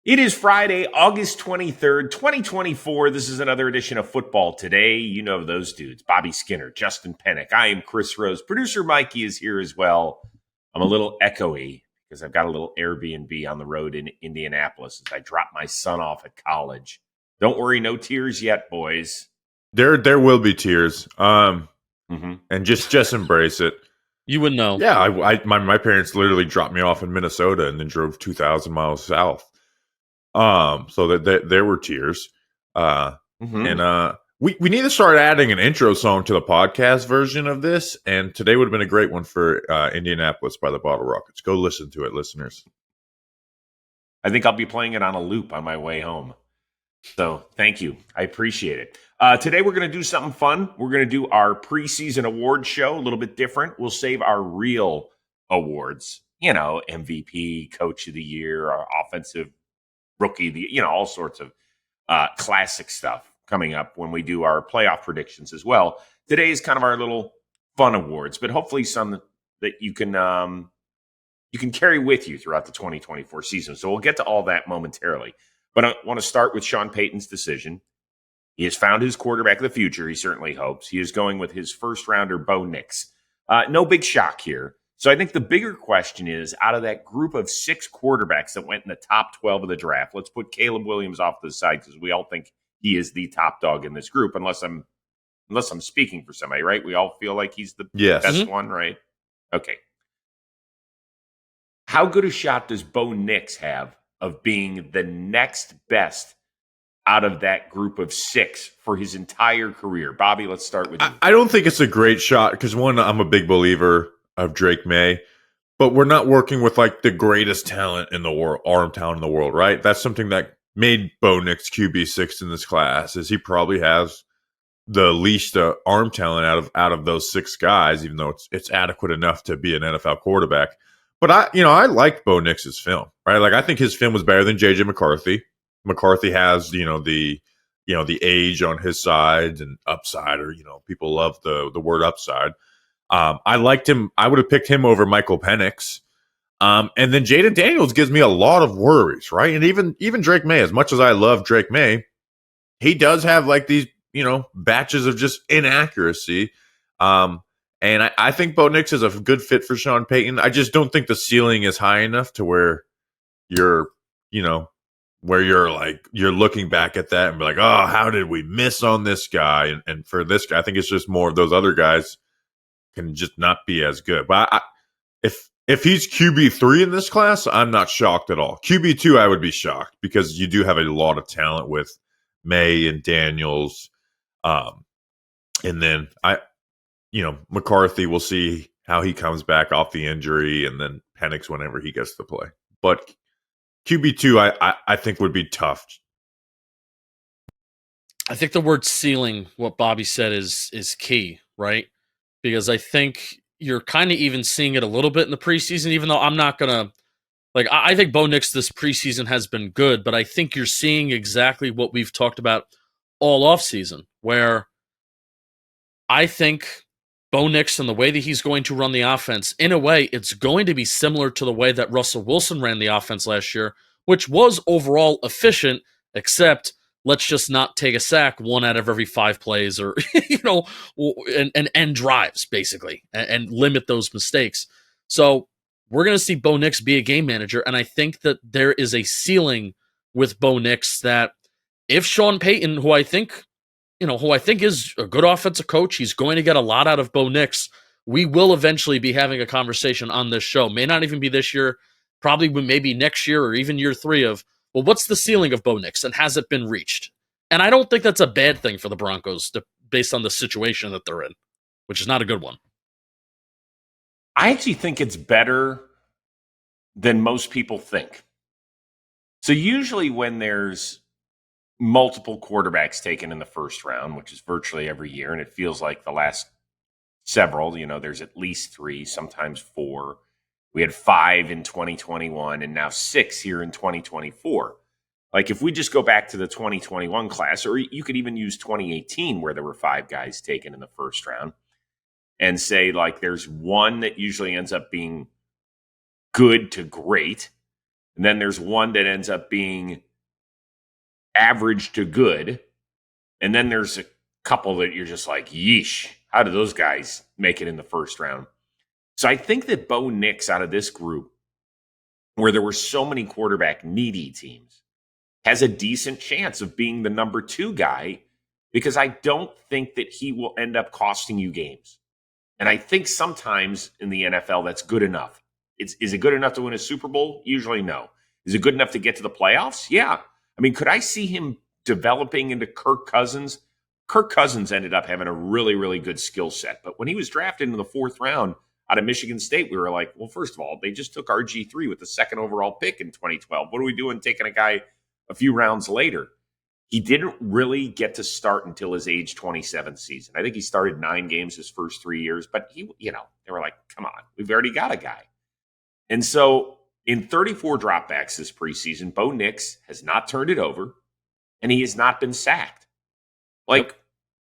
It is Friday, August 23rd, 2024. This is another edition of Football Today. You know those dudes, Bobby Skinner, Justin Penik. I am Chris Rose. Producer Mikey is here as well. I'm a little echoey because I've got a little Airbnb on the road in Indianapolis as I drop my son off at college. Don't worry, no tears yet, boys. There will be tears. And just embrace it. You would know. Yeah, my parents literally dropped me off in Minnesota and then drove 2,000 miles south. So that there were tears. And we need to start adding an intro song to the podcast version of this. And today would have been a great one for Indianapolis by the Bottle Rockets. Go listen to it, listeners. I think I'll be playing it on a loop on my way home. So thank you. I appreciate it. Today we're going to do something fun. We're going to do our preseason awards show, a little bit different. We'll save our real awards, MVP, Coach of the Year, our offensive rookie, all sorts of classic stuff coming up when we do our playoff predictions as well. Today is kind of our little fun awards, but hopefully some that you can carry with you throughout the 2024 season. So we'll get to all that momentarily. But I want to start with Sean Payton's decision. He has found his quarterback of the future, he certainly hopes. He is going with his first-rounder, Bo Nix. No big shock here. So I think the bigger question is, out of that group of 6 quarterbacks that went in the top 12 of the draft, let's put Caleb Williams off to the side because we all think he is the top dog in this group, unless I'm speaking for somebody, right? We all feel like he's the best one, right? Okay. How good a shot does Bo Nix have of being the next best out of that group of 6 for his entire career? Bobby, let's start with you. I don't think it's a great shot because, one, I'm a big believer of Drake May, but we're not working with like the greatest talent in the world, arm talent in the world, right? That's something that made Bo Nix QB6 in this class, is he probably has the least arm talent out of those 6 guys, even though it's adequate enough to be an NFL quarterback. But I liked Bo Nix's film, right? Like I think his film was better than JJ McCarthy. McCarthy has, the age on his side and upside, or people love the word upside. I liked him. I would have picked him over Michael Penix. And then Jaden Daniels gives me a lot of worries, right? And even Drake May, as much as I love Drake May, he does have like these, batches of just inaccuracy. And I think Bo Nix is a good fit for Sean Payton. I just don't think the ceiling is high enough to where you're looking back at that and be like, oh, how did we miss on this guy? And for this guy, I think it's just more of those other guys can just not be as good. But if he's QB3 in this class, I'm not shocked at all. QB2, I would be shocked because you do have a lot of talent with May and Daniels. And then McCarthy, we'll see how he comes back off the injury, and then Penix whenever he gets to play. But QB2, I think would be tough. I think the word ceiling, what Bobby said, is key, right? Because I think you're kind of even seeing it a little bit in the preseason, even though I'm not going to, I think Bo Nix this preseason has been good, but I think you're seeing exactly what we've talked about all offseason, where I think Bo Nix and the way that he's going to run the offense, in a way, it's going to be similar to the way that Russell Wilson ran the offense last year, which was overall efficient, except let's just not take a sack 1 out of every 5 plays, or and end drives basically, and limit those mistakes. So we're going to see Bo Nix be a game manager, and I think that there is a ceiling with Bo Nix that if Sean Payton, who I think is a good offensive coach, he's going to get a lot out of Bo Nix. We will eventually be having a conversation on this show. May not even be this year, probably maybe next year or even year 3 of, well, what's the ceiling of Bo Nix and has it been reached? And I don't think that's a bad thing for the Broncos based on the situation that they're in, which is not a good one. I actually think it's better than most people think. So usually when there's multiple quarterbacks taken in the first round, which is virtually every year, and it feels like the last several, there's at least 3, sometimes 4. We had 5 in 2021 and now 6 here in 2024. Like if we just go back to the 2021 class, or you could even use 2018 where there were 5 guys taken in the first round, and say like there's one that usually ends up being good to great, And then there's one that ends up being average to good. And then there's a couple that you're just like, yeesh, how do those guys make it in the first round? So I think that Bo Nix out of this group, where there were so many quarterback needy teams, has a decent chance of being the number 2 guy, because I don't think that he will end up costing you games. And I think sometimes in the NFL, that's good enough. Is it good enough to win a Super Bowl? Usually no. Is it good enough to get to the playoffs? Yeah. I mean, could I see him developing into Kirk Cousins? Kirk Cousins ended up having a really, really good skill set. But when he was drafted in the 4th round out of Michigan State, we were like, well, first of all, they just took RG3 with the 2nd overall pick in 2012. What are we doing taking a guy a few rounds later? He didn't really get to start until his age 27 season. I think he started 9 games his first 3 years, but they were like, come on, we've already got a guy. And so in 34 dropbacks this preseason, Bo Nix has not turned it over, and he has not been sacked. Like,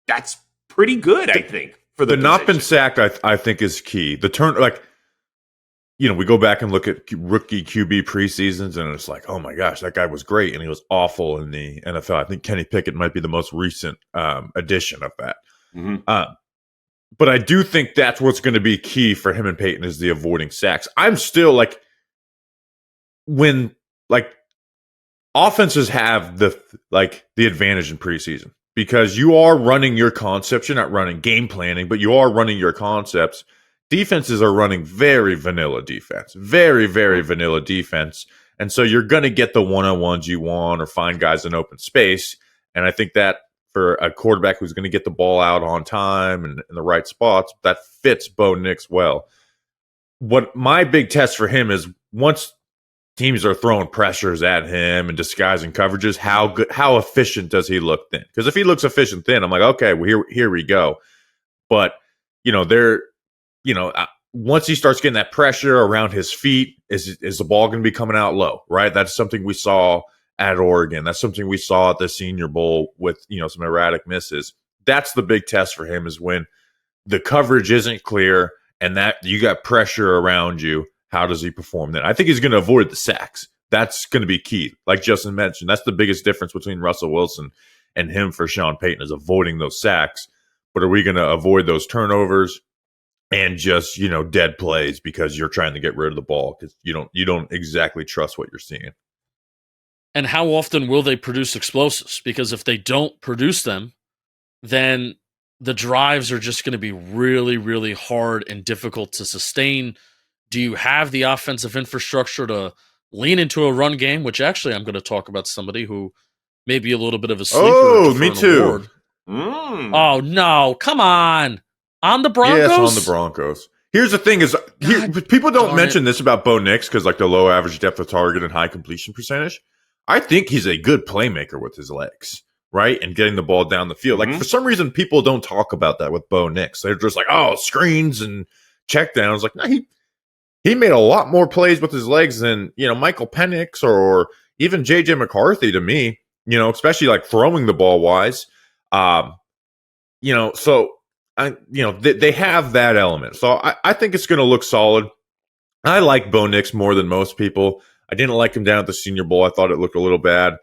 that's pretty good, I think, for the not been position. sacked, I think, is key. The turn, we go back and look at rookie QB preseasons, and it's like, oh my gosh, that guy was great, and he was awful in the NFL. I think Kenny Pickett might be the most recent addition of that. Mm-hmm. But I do think that's what's going to be key for him and Peyton is the avoiding sacks. I'm still when offenses have the advantage in preseason because you are running your concepts. You're not running game planning, but you are running your concepts. Defenses are running very vanilla defense, very, very vanilla defense. And so you're going to get the one-on-ones you want or find guys in open space. And I think that for a quarterback who's going to get the ball out on time and in the right spots, that fits Bo Nix well. What my big test for him is once teams are throwing pressures at him and disguising coverages, how efficient does he look then? Because if he looks efficient then, I'm like, okay, well, here we go. But, once he starts getting that pressure around his feet, is the ball going to be coming out low, right? That's something we saw at Oregon. That's something we saw at the Senior Bowl with, some erratic misses. That's the big test for him is when the coverage isn't clear and that you got pressure around you. How does he perform then? I think he's going to avoid the sacks. That's going to be key. Like Justin mentioned, that's the biggest difference between Russell Wilson and him for Sean Payton is avoiding those sacks. But are we going to avoid those turnovers and just, dead plays because you're trying to get rid of the ball because you don't exactly trust what you're seeing? And how often will they produce explosives? Because if they don't produce them, then the drives are just going to be really, really hard and difficult to sustain. Do you have the offensive infrastructure to lean into a run game? Which actually I'm going to talk about somebody who may be a little bit of a sleeper. Oh, me too. Oh, no. Come on. On the Broncos? Yes, on the Broncos. Here's the thing is, people don't mention this about Bo Nix because the low average depth of target and high completion percentage. I think he's a good playmaker with his legs, right? And getting the ball down the field. For some reason, people don't talk about that with Bo Nix. They're just like, oh, screens and checkdowns. No, he made a lot more plays with his legs than, Michael Penix or even J.J. McCarthy to me, especially throwing the ball wise. So, they have that element. So I think it's going to look solid. I like Bo Nix more than most people. I didn't like him down at the Senior Bowl. I thought it looked a little bad.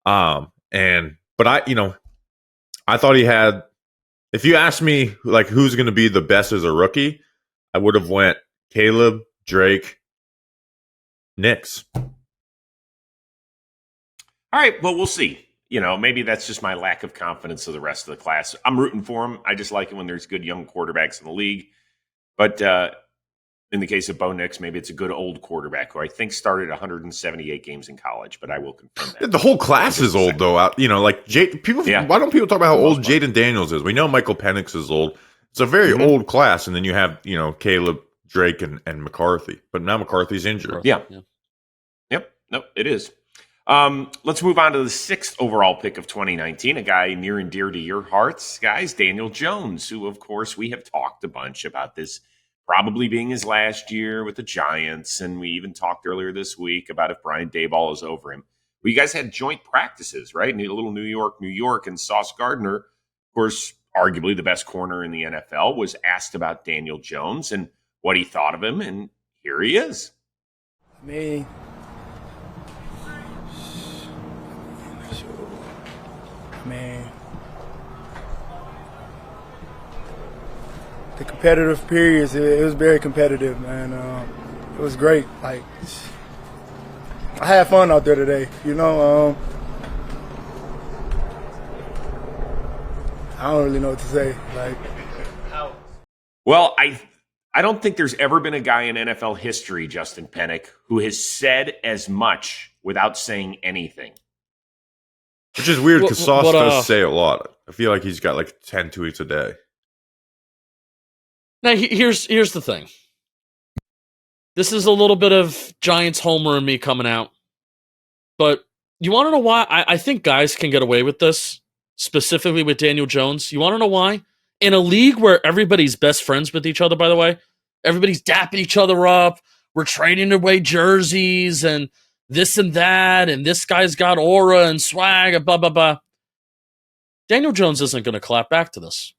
But I thought he had, if you ask me who's going to be the best as a rookie, I would have went Caleb, Drake, Nix. All right. Well, we'll see. Maybe that's just my lack of confidence of the rest of the class. I'm rooting for him. I just like it when there's good young quarterbacks in the league. But in the case of Bo Nix, maybe it's a good old quarterback who I think started 178 games in college, but I will confirm that. The whole class is old, though. Why don't people talk about how old Jaden Daniels is? We know Michael Penix is old. It's a very old class, and then you have, Caleb, Drake, and McCarthy. But now McCarthy's injured. Yeah. Yep. No, it is. Let's move on to the 6th overall pick of 2019, a guy near and dear to your hearts, guys, Daniel Jones, who, of course, we have talked a bunch about this probably being his last year with the Giants, and we even talked earlier this week about if Brian Daboll is over him. Well, you guys had joint practices, right? A little New York, and Sauce Gardner, of course, arguably the best corner in the NFL, was asked about Daniel Jones and what he thought of him, and here he is. I mean, I mean, the competitive periods, it was very competitive, man. It was great. Like, I had fun out there today, you know. I don't really know what to say. Like, Well, I don't think there's ever been a guy in NFL history, Justin Penik, who has said as much without saying anything. Which is weird because Sauce What, does say a lot. I feel like he's got like 10 tweets a day. Now, here's the thing. This is a little bit of Giants homer and me coming out. But you want to know why? I think guys can get away with this, specifically with Daniel Jones. You want to know why? In a league where everybody's best friends with each other, by the way, everybody's dapping each other up. We're trading away jerseys and this and that, and this guy's got aura and swag and blah, blah, blah. Daniel Jones isn't going to clap back to this.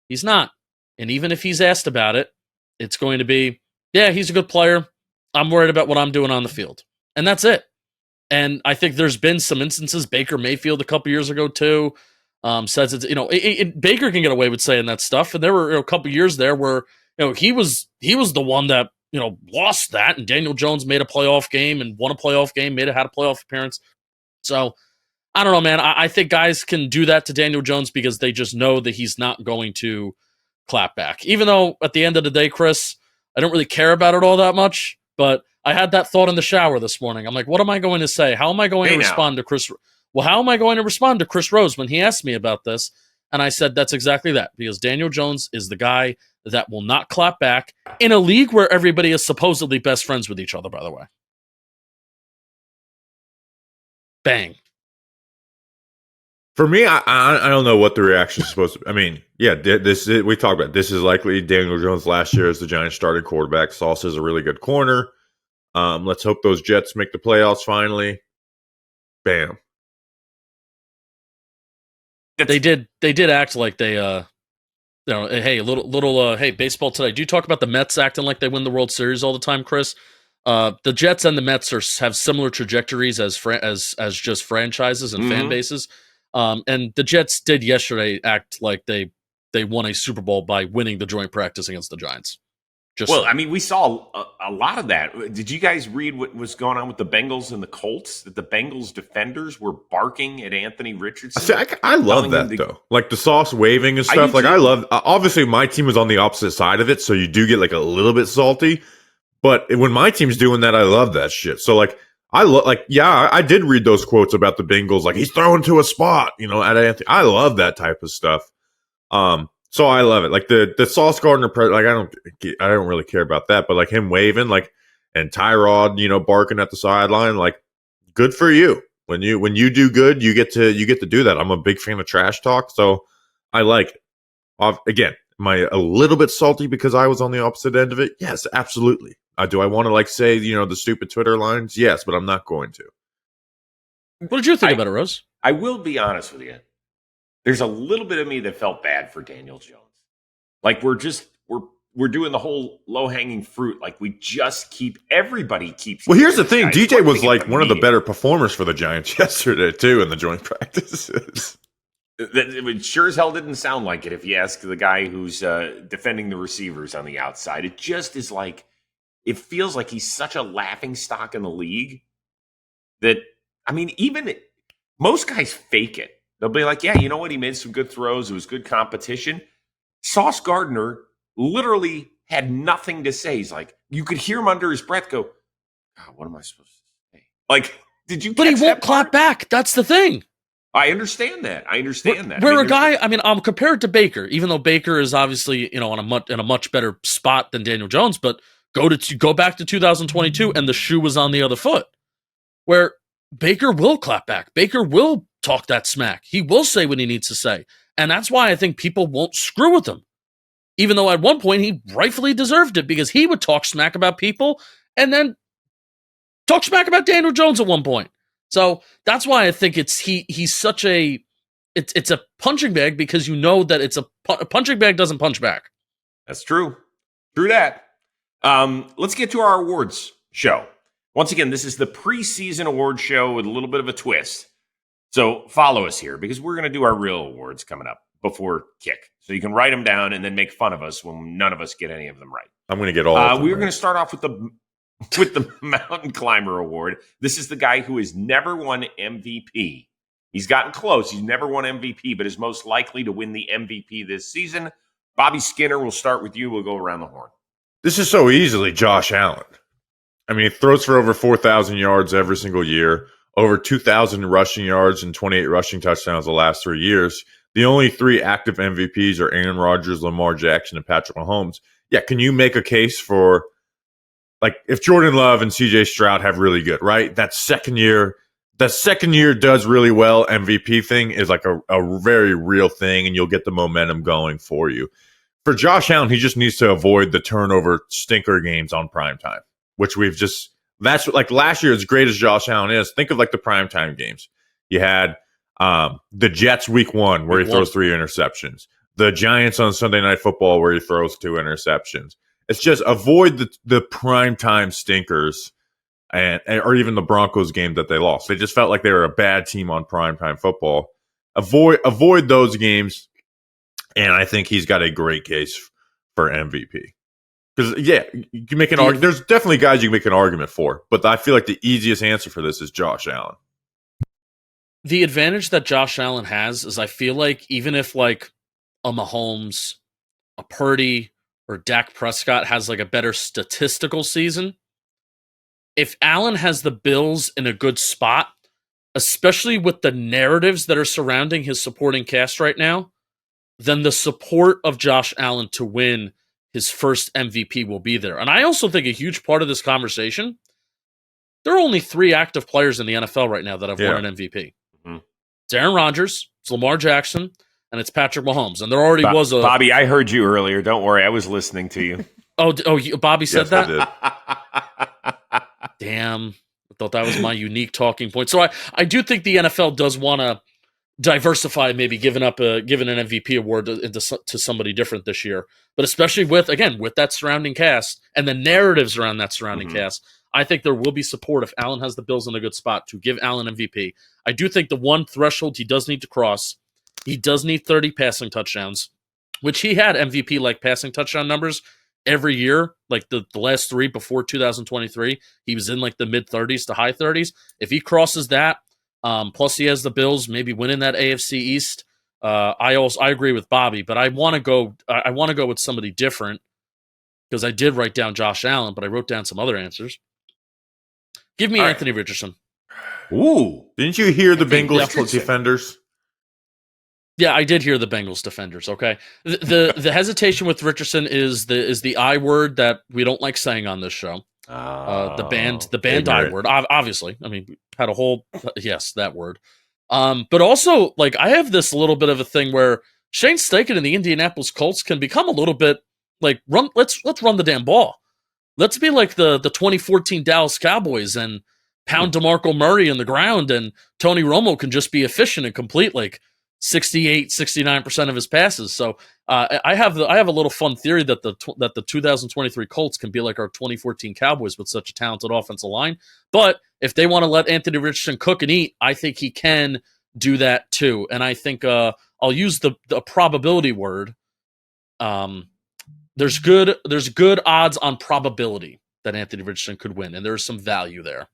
He's not. And even if he's asked about it, it's going to be, yeah, he's a good player. I'm worried about what I'm doing on the field. And that's it. And I think there's been some instances, Baker Mayfield a couple years ago too, says it's, Baker can get away with saying that stuff. And there were a couple years there where, he was the one that, lost that, and Daniel Jones made a playoff game and won a playoff game, had a playoff appearance. So I don't know, man. I think guys can do that to Daniel Jones because they just know that he's not going to clap back. Even though at the end of the day, Chris, I don't really care about it all that much, but I had that thought in the shower this morning. I'm like, what am I going to say? How am I going to respond to Chris? Well, how am I going to respond to Chris Rose when he asked me about this? And I said, that's exactly that, because Daniel Jones is the guy that will not clap back in a league where everybody is supposedly best friends with each other, by the way. Bang. For me, I don't know what the reaction is supposed to be. I mean, yeah, we talked about this is likely Daniel Jones last year as the Giants starting quarterback. Sauce is a really good corner. Let's hope those Jets make the playoffs finally. Bam. They did act like they hey, baseball today. Do you talk about the Mets acting like they win the World Series all the time, Chris? The Jets and the Mets have similar trajectories as just franchises and fan bases. And the Jets did yesterday act like they won a Super Bowl by winning the joint practice against the Giants. I mean, we saw a lot of that. Did you guys read what was going on with the Bengals and the Colts? That the Bengals defenders were barking at Anthony Richardson. See, I love that, though. Like the Sauce waving and stuff. I love. Obviously, my team was on the opposite side of it, so you do get like a little bit salty. But when my team's doing that, I love that shit. So like, I did read those quotes about the Bengals, like he's throwing to a spot, at Anthony. I love that type of stuff. So I love it. Like the Sauce Gardner, I don't really care about that, but like him waving, like, and Tyrod, barking at the sideline, like, good for you. When you do good, you get to do that. I'm a big fan of trash talk, so I like it. Again, am I a little bit salty because I was on the opposite end of it? Yes, absolutely. Do I want to say the stupid Twitter lines? Yes, but I'm not going to. What did you think about it, Rose? I will be honest with you. There's a little bit of me that felt bad for Daniel Jones. Like we're doing the whole low-hanging fruit. Like everybody keeps. Well, here's the thing. DJ was like one of the better performers for the Giants yesterday too in the joint practices. It sure as hell didn't sound like it if you ask the guy who's defending the receivers on the outside. It just is like, it feels like he's such a laughingstock in the league that, I mean, even most guys fake it. They'll be like, yeah, you know what? He made some good throws. It was good competition. Sauce Gardner literally had nothing to say. He's like, you could hear him under his breath go, God, what am I supposed to say? Like, did you? But he won't clap back. That's the thing. I understand that. I'm compared to Baker, even though Baker is obviously, in a much better spot than Daniel Jones, but go back to 2022 and the shoe was on the other foot, where Baker will clap back. Baker will talk that smack. He will say what he needs to say. And that's why I think people won't screw with him. Even though at one point he rightfully deserved it, because he would talk smack about people and then talk smack about Daniel Jones at one point. So that's why I think he's such a punching bag, because you know that it's a punching bag doesn't punch back. That's true. True that. Let's get to our awards show. Once again, this is the preseason award show with a little bit of a twist. So follow us here because we're going to do our real awards coming up before kick. So you can write them down and then make fun of us when none of us get any of them right. I'm going to get all of them We're right. going to start off with the Mountain Climber Award. This is the guy who has never won MVP. He's gotten close. He's never won MVP, but is most likely to win the MVP this season. Bobby Skinner, we'll start with you. We'll go around the horn. This is so easily Josh Allen. I mean, he throws for over 4,000 yards every single year, over 2,000 rushing yards and 28 rushing touchdowns the last 3 years. The only 3 active MVPs are Aaron Rodgers, Lamar Jackson, and Patrick Mahomes. Yeah, can you make a case for, like, if Jordan Love and CJ Stroud have really good, right? That second year does really well. MVP thing is like a very real thing, and you'll get the momentum going for you. For Josh Allen, he just needs to avoid the turnover stinker games on primetime, which that's what, like last year, as great as Josh Allen is, think of like the primetime games. You had the Jets week 1 where he throws 3 interceptions. The Giants on Sunday Night Football where he throws 2 interceptions. It's just avoid the primetime stinkers or even the Broncos game that they lost. They just felt like they were a bad team on primetime football. Avoid those games, and I think he's got a great case for MVP. Because, yeah, you can make an argument. There's definitely guys you can make an argument for, but I feel like the easiest answer for this is Josh Allen. The advantage that Josh Allen has is I feel like even if like a Mahomes, a Purdy, or Dak Prescott has like a better statistical season, if Allen has the Bills in a good spot, especially with the narratives that are surrounding his supporting cast right now, then the support of Josh Allen to win his first MVP will be there. And I also think a huge part of this conversation, there are only 3 active players in the NFL right now that have won an MVP. Mm-hmm. It's Aaron Rodgers, it's Lamar Jackson, and it's Patrick Mahomes. And there already was a... Bobby, I heard you earlier. Don't worry. I was listening to you. Bobby said Yes, that? I did. Damn. I thought that was my unique talking point. So I do think the NFL does want to diversify, maybe giving an MVP award to somebody different this year. But especially with that surrounding cast and the narratives around that surrounding cast, I think there will be support if Allen has the Bills in a good spot to give Allen MVP. I do think the one threshold he does need to cross, he does need 30 passing touchdowns, which he had MVP-like passing touchdown numbers every year, like the last 3 before 2023. He was in like the mid-30s to high 30s. If he crosses that, plus he has the Bills maybe winning that AFC East, I agree with Bobby, but I want to go with somebody different because I did write down Josh Allen, but I wrote down some other answers. Give me Anthony Richardson. Ooh. Didn't you hear the Bengals defenders? Yeah, I did hear the Bengals defenders. Okay, the hesitation with Richardson is the I word that we don't like saying on this show. The band I word. Obviously, I mean, had a whole that word. But also, like, I have this little bit of a thing where Shane Steichen and the Indianapolis Colts can become a little bit like let's run the damn ball. Let's be like the 2014 Dallas Cowboys and pound DeMarco Murray in the ground, and Tony Romo can just be efficient and complete like 68, 69% of his passes. So I have a little fun theory that the 2023 Colts can be like our 2014 Cowboys with such a talented offensive line. But if they want to let Anthony Richardson cook and eat, I think he can do that too. And I think I'll use the probability word. There's good odds on probability that Anthony Richardson could win, and there's some value there.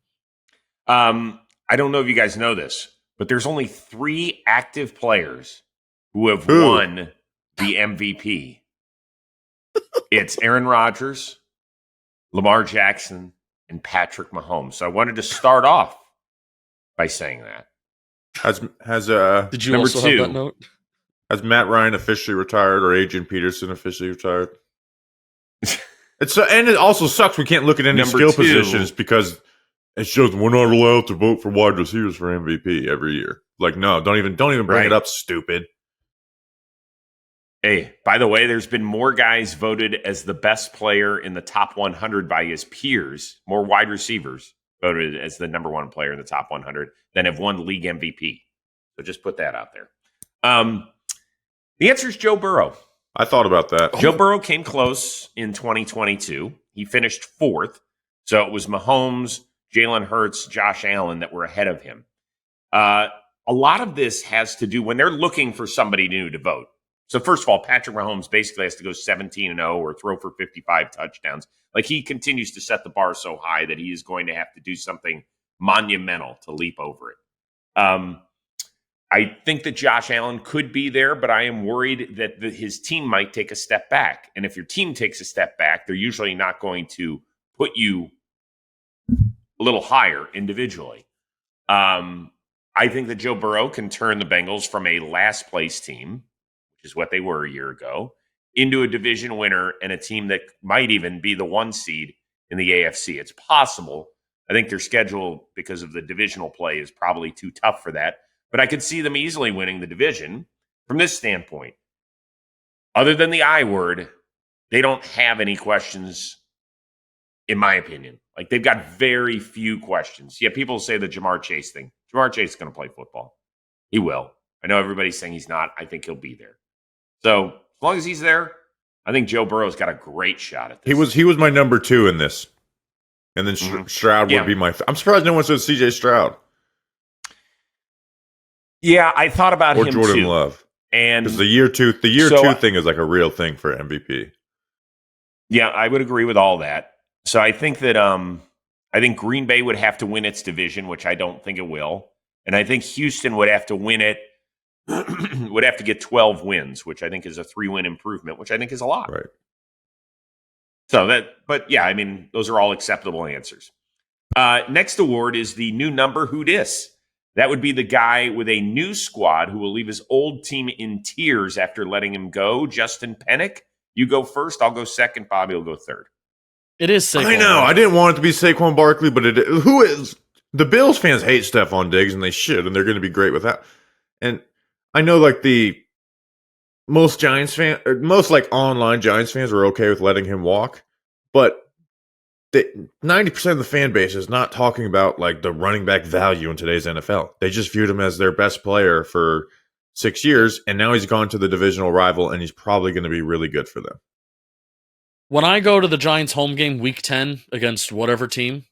I don't know if you guys know this, but there's only 3 active players who have won the MVP. It's Aaron Rodgers, Lamar Jackson, and Patrick Mahomes. So I wanted to start off by saying that. Did you also have that note? Has Matt Ryan officially retired or Adrian Peterson officially retired? And it also sucks we can't look at any skill positions because it shows we're not allowed to vote for wide receivers for MVP every year. Like, no, don't even bring it up, stupid. Hey, by the way, there's been more guys voted as the best player in the top 100 by his peers, more wide receivers voted as the number 1 player in the top 100 than have won league MVP. So just put that out there. The answer is Joe Burrow. I thought about that. Joe Burrow came close in 2022. He finished 4th. So it was Mahomes, Jalen Hurts, Josh Allen that were ahead of him. a lot of this has to do when they're looking for somebody new to vote. So first of all, Patrick Mahomes basically has to go 17-0 or throw for 55 touchdowns. Like, he continues to set the bar so high that he is going to have to do something monumental to leap over it. I think that Josh Allen could be there, but I am worried that his team might take a step back. And if your team takes a step back, they're usually not going to put you a little higher individually. I think that Joe Burrow can turn the Bengals from a last place team, which is what they were a year ago, into a division winner and a team that might even be the 1 seed in the AFC. It's possible. I think their schedule, because of the divisional play, is probably too tough for that. But I could see them easily winning the division from this standpoint. Other than the I word, they don't have any questions, in my opinion. Like, they've got very few questions. Yeah, people say the Jamar Chase thing. Jamar Chase is going to play football. He will. I know everybody's saying he's not. I think he'll be there. So as long as he's there, I think Joe Burrow's got a great shot at this. He was my number 2 in this. And then Stroud would be my... I'm surprised no one said C.J. Stroud. Yeah, I thought about him Jordan too. Love. And because the year two thing is like a real thing for MVP. Yeah, I would agree with all that. So I think that I think Green Bay would have to win its division, which I don't think it will. And I think Houston would have to win it, would have to get 12 wins, which I think is a 3-win improvement, which I think is a lot. Right. But yeah, I mean, those are all acceptable answers. Next award is the new number who dis. That would be the guy with a new squad who will leave his old team in tears after letting him go. Justin Penik, you go first. I'll go second. Bobby will go third. It is Saquon. I know. I didn't want it to be Saquon Barkley, but who is the Bills fans hate Stephon Diggs, and they should, and they're going to be great with that. And I know, like, the most like online Giants fans are okay with letting him walk, but 90% of the fan base is not talking about like the running back value in today's NFL. They just viewed him as their best player for 6 years, and now he's gone to the divisional rival, and he's probably going to be really good for them. When I go to the Giants home game week 10 against whatever team,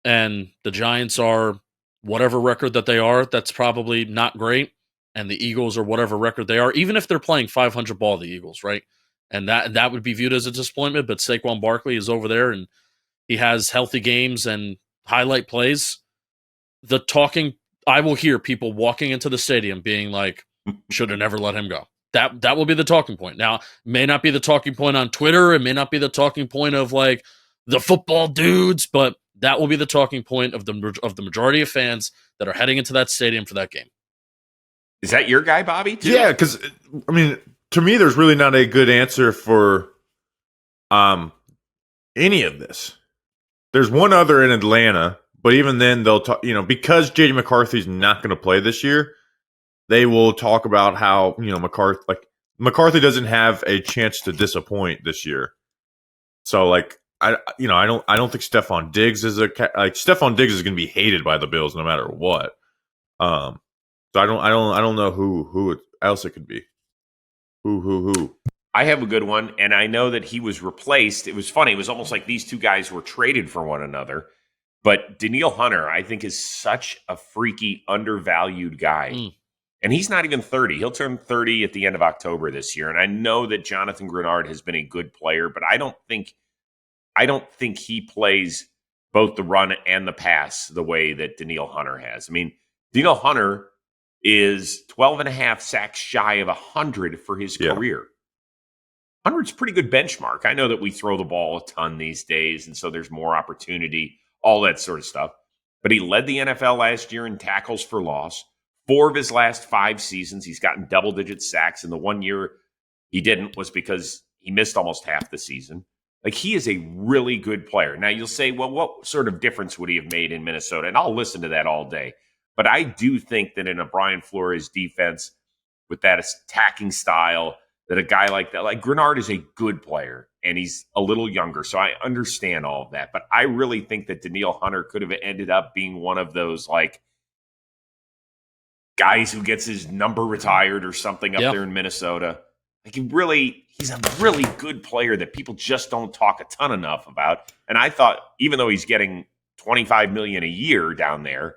and the Giants are whatever record that they are, that's probably not great, and the Eagles are whatever record they are, even if they're playing 500 ball, the Eagles, right? And that would be viewed as a disappointment, but Saquon Barkley is over there, and he has healthy games and highlight plays. I will hear people walking into the stadium being like, should have never let him go. That will be the talking point. Now, it may not be the talking point on Twitter. It may not be the talking point of like the football dudes, but that will be the talking point of the majority of fans that are heading into that stadium for that game. Is that your guy, Bobby? Too? Yeah, because I mean, to me, there's really not a good answer for any of this. There's one other in Atlanta, but even then they'll talk, because J.D. McCarthy's not going to play this year, they will talk about how, McCarthy doesn't have a chance to disappoint this year. So like, I don't think Stephon Diggs is Stephon Diggs is going to be hated by the Bills no matter what. So I don't know who else it could be. Who. I have a good one, and I know that he was replaced. It was funny. It was almost like these two guys were traded for one another. But Danielle Hunter, I think, is such a freaky, undervalued guy. And he's not even 30. He'll turn 30 at the end of October this year. And I know that Jonathan Grenard has been a good player, but I don't think he plays both the run and the pass the way that Danielle Hunter has. I mean, Danielle Hunter is 12.5 sacks shy of 100 for his career. 100's a pretty good benchmark. I know that we throw the ball a ton these days, and so there's more opportunity, all that sort of stuff. But he led the NFL last year in tackles for loss. 4 of his last 5 seasons, he's gotten double-digit sacks, and the 1 year he didn't was because he missed almost half the season. Like, he is a really good player. Now, you'll say, well, what sort of difference would he have made in Minnesota? And I'll listen to that all day. But I do think that in a Brian Flores defense with that attacking style, that a guy like that, like Grenard is a good player, and he's a little younger, so I understand all of that. But I really think that Danielle Hunter could have ended up being one of those, like, guys who gets his number retired or something up there in Minnesota. Like, he's a really good player that people just don't talk a ton enough about. And I thought, even though he's getting $25 million a year down there,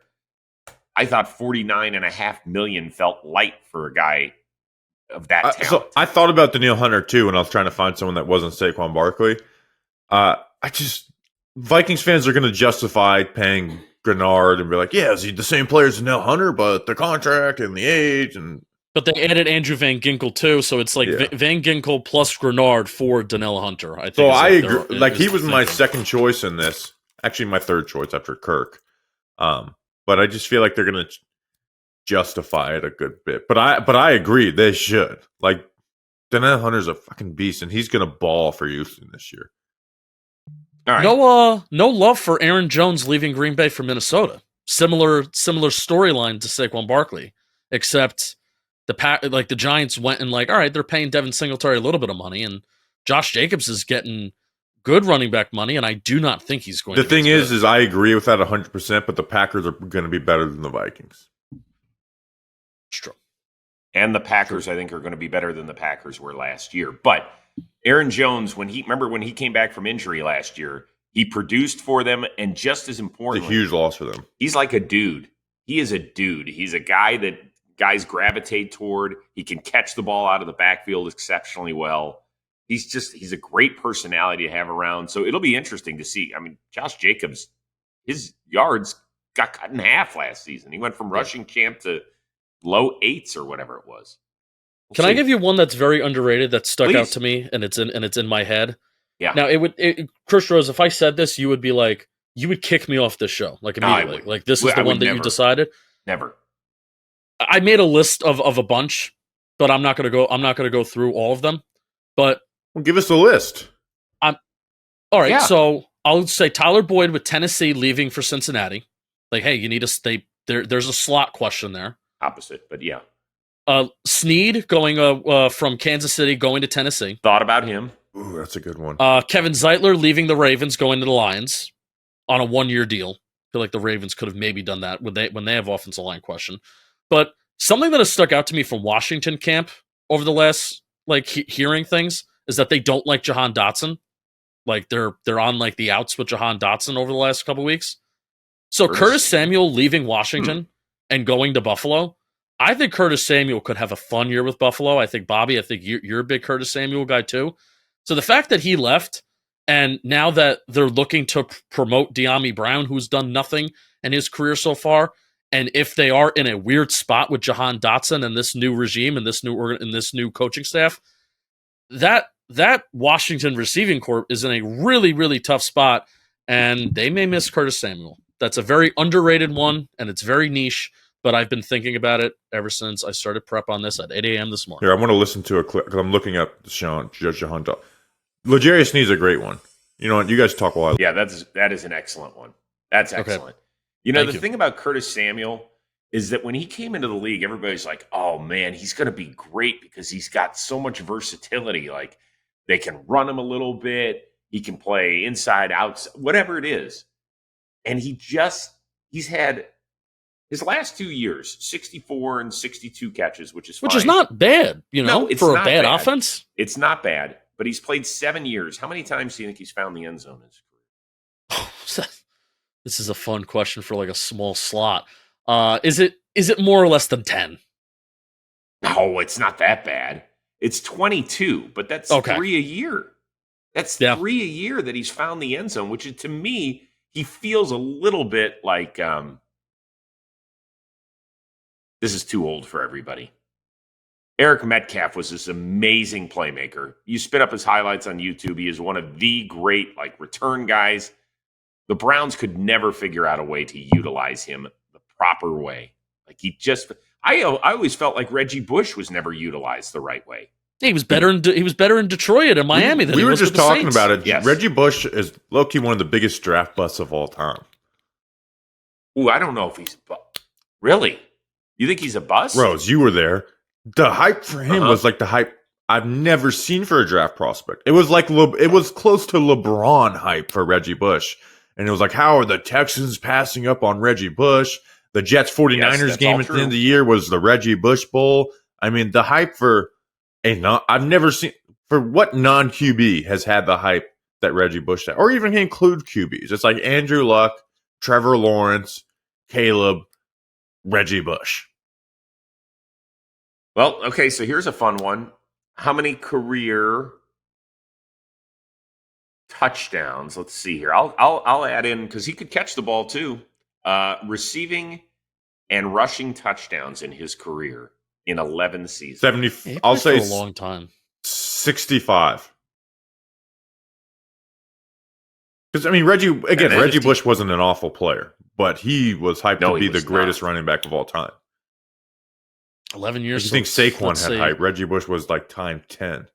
I thought $49.5 million felt light for a guy of that talent. So I thought about Danielle Hunter too when I was trying to find someone that wasn't Saquon Barkley. Vikings fans are going to justify paying Grenard and be like, yeah, is he the same player as Danielle Hunter, but the contract and the age and. But they added Andrew Van Ginkel too, so it's like Van Ginkel plus Grenard for Danielle Hunter. I think. So I agree. Like he was my second choice in this. Actually, my third choice after Kirk. But I just feel like they're going to justify it a good bit. But I agree they should. Like Danielle Hunter's a fucking beast, and he's going to ball for Houston this year. All right. No love for Aaron Jones leaving Green Bay for Minnesota. Similar storyline to Saquon Barkley, except the Giants went and like, all right, they're paying Devin Singletary a little bit of money, and Josh Jacobs is getting good running back money, and I do not think he's going. The thing is I agree with that 100%, but the Packers are going to be better than the Vikings. It's true. And the Packers, I think, are going to be better than the Packers were last year. But Aaron Jones, when he came back from injury last year, he produced for them, and just as importantly, it's a huge loss for them. He's like a dude. He is a dude. He's a guy that guys gravitate toward. He can catch the ball out of the backfield exceptionally well. He's a great personality to have around. So it'll be interesting to see. I mean, Josh Jacobs, his yards got cut in half last season. He went from rushing champ to low 8s or whatever it was. Can I give you one that's very underrated that stuck out to me, and it's in my head? Yeah. Now Chris Rose, if I said this, you would be like, you would kick me off this show like immediately. Like this is the one that you decided. Never. I made a list of a bunch, but I'm not gonna go through all of them. But well, give us a list. All right. Yeah. So I'll say Tyler Boyd with Tennessee leaving for Cincinnati. Like, hey, you need to stay there. There's a slot question there. Opposite, but yeah. Snead going from Kansas City going to Tennessee. Thought about him. Ooh, that's a good one. Kevin Zeitler leaving the Ravens, going to the Lions on a 1-year deal. I feel like the Ravens could have maybe done that when they have offensive line question. But something that has stuck out to me from Washington camp over the last hearing things is that they don't like Jahan Dotson. Like they're on like the outs with Jahan Dotson over the last couple weeks. So Curtis Samuel leaving Washington and going to Buffalo. I think Curtis Samuel could have a fun year with Buffalo. I think Bobby, you're a big Curtis Samuel guy too. So the fact that he left, and now that they're looking to promote De'Ami Brown, who's done nothing in his career so far, and if they are in a weird spot with Jahan Dotson and this new regime and this new coaching staff, that Washington receiving corps is in a really, really tough spot, and they may miss Curtis Samuel. That's a very underrated one, and it's very niche, but I've been thinking about it ever since I started prep on this at 8 a.m. this morning. Here, I want to listen to a clip because I'm looking up Jahan Dotson. L'Jarius Sneed's a great one. You know what? You guys talk a while. Yeah, that is an excellent one. That's excellent. Okay. The thing about Curtis Samuel is that when he came into the league, everybody's like, oh, man, he's going to be great because he's got so much versatility. Like, they can run him a little bit. He can play inside, outside, whatever it is. And he's had his last 2 years, 64 and 62 catches, which is fine. Which is not bad, for a bad offense. It's not bad, but he's played 7 years. How many times do you think he's found the end zone in his career? This is a fun question for like a small slot. Is it more or less than 10? No, it's not that bad. It's 22, but that's 3 a year. That's 3 a year that he's found the end zone, which is, to me, he feels a little bit like this is too old for everybody. Eric Metcalf was this amazing playmaker. You spit up his highlights on YouTube. He is one of the great return guys. The Browns could never figure out a way to utilize him the proper way. I always felt like Reggie Bush was never utilized the right way. He was better in Detroit and Miami than we he were was just with the talking Saints. about it. Yes. Reggie Bush is low-key one of the biggest draft busts of all time. Ooh, I don't know if he's really. You think he's a bust? Rose, you were there. The hype for him was like the hype I've never seen for a draft prospect. It was like it was close to LeBron hype for Reggie Bush. And it was like, how are the Texans passing up on Reggie Bush? The Jets 49ers game at the end of the year was the Reggie Bush Bowl. I mean, the hype for I've never seen for what non-QB has had the hype that Reggie Bush had, or even include QBs. It's like Andrew Luck, Trevor Lawrence, Caleb. Reggie Bush. Well, okay, so here's a fun one. How many career touchdowns? Let's see here. I'll add in because he could catch the ball too. Receiving and rushing touchdowns in his career in 11 seasons. 70. He I'll played say for a long time. 65. Because I mean, Reggie then Bush wasn't an awful player, but he was hyped No, to he be the was greatest not. running back of all time. 11 If years. you think so Saquon let's had say- hype, Reggie Bush was like time 10.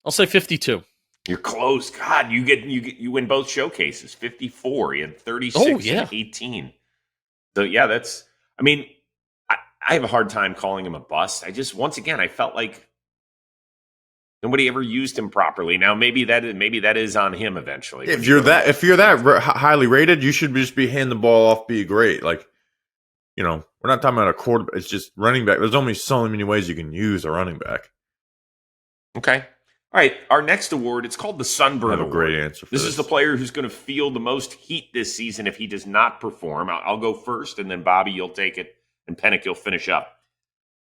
I'll say 52. You're close. God, you win both showcases. 54. He had 36 Oh, yeah. and 18. So yeah, that's. I mean, I have a hard time calling him a bust. Once again, I felt like nobody ever used him properly. Now maybe that is on him eventually. If you're that highly rated, you should just be handing the ball off, be great. Like, you know, we're not talking about a quarterback. It's just running back. There's only so many ways you can use a running back. Okay. All right. Our next award, it's called the I Sunburn have a Award. great answer for This this. is the player who's going to feel the most heat this season if he does not perform. I'll go first, and then Bobby, you'll take it, and Penik, you'll finish up.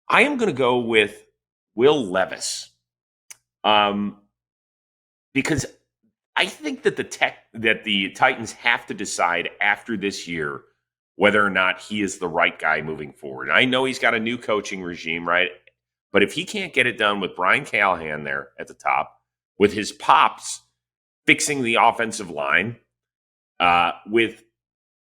I am going to go with Will Levis, because I think that the Titans have to decide after this year whether or not he is the right guy moving forward. I know he's got a new coaching regime, right? But if he can't get it done with Brian Callahan there at the top, with his pops fixing the offensive line, with,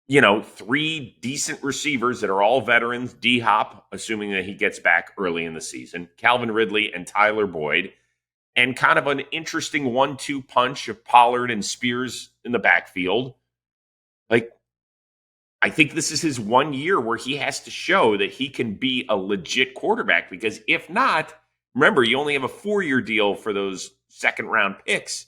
you know, 3 decent receivers that are all veterans, D-Hop, assuming that he gets back early in the season, Calvin Ridley and Tyler Boyd, and kind of an interesting 1-2 punch of Pollard and Spears in the backfield. Like, I think this is his 1 year where he has to show that he can be a legit quarterback, because if not, remember, you only have a 4-year deal for those second-round picks.